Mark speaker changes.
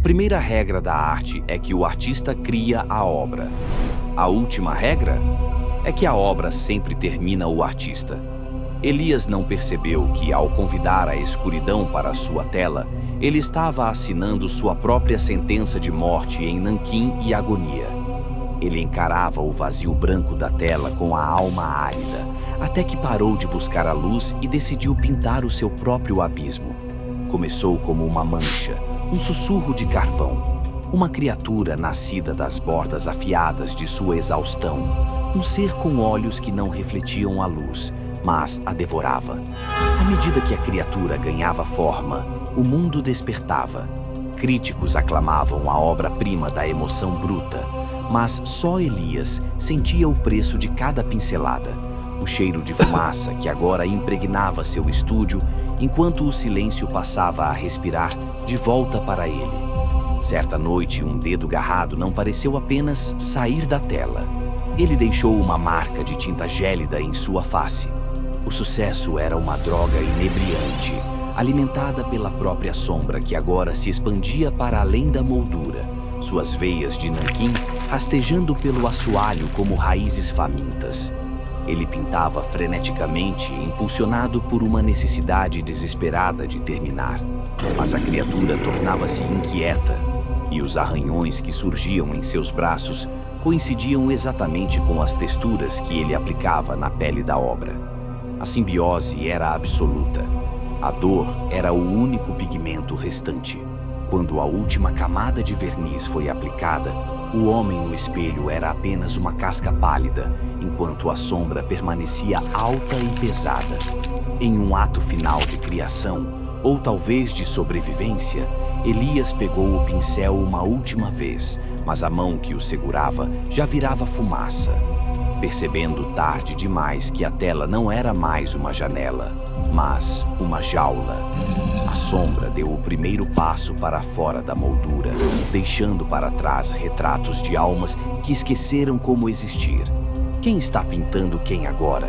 Speaker 1: primeira regra da arte é que o artista cria a obra. A última regra é que a obra sempre termina o artista. Elias não percebeu que, ao convidar a escuridão para sua tela, ele estava assinando sua própria sentença de morte em nanquim e agonia. Ele encarava o vazio branco da tela com a alma árida, até que parou de buscar a luz e decidiu pintar o seu próprio abismo. Começou como uma mancha, um sussurro de carvão, uma criatura nascida das bordas afiadas de sua exaustão, um ser com olhos que não refletiam a luz, mas a devorava. À medida que a criatura ganhava forma, o mundo despertava. Críticos aclamavam a obra-prima da emoção bruta, mas só Elias sentia o preço de cada pincelada, o cheiro de fumaça que agora impregnava seu estúdio, enquanto o silêncio passava a respirar de volta para ele. Certa noite, um dedo garrado não pareceu apenas sair da tela. Ele deixou uma marca de tinta gélida em sua face. O sucesso era uma droga inebriante, alimentada pela própria sombra que agora se expandia para além da moldura, suas veias de nanquim rastejando pelo assoalho como raízes famintas. Ele pintava freneticamente, impulsionado por uma necessidade desesperada de terminar. Mas a criatura tornava-se inquieta, e os arranhões que surgiam em seus braços coincidiam exatamente com as texturas que ele aplicava na pele da obra. A simbiose era absoluta. A dor era o único pigmento restante. Quando a última camada de verniz foi aplicada, o homem no espelho era apenas uma casca pálida, enquanto a sombra permanecia alta e pesada. Em um ato final de criação, ou talvez de sobrevivência, Elias pegou o pincel uma última vez, mas a mão que o segurava já virava fumaça. Percebendo tarde demais que a tela não era mais uma janela, mas uma jaula, a sombra deu o primeiro passo para fora da moldura, deixando para trás retratos de almas que esqueceram como existir. Quem está pintando quem agora?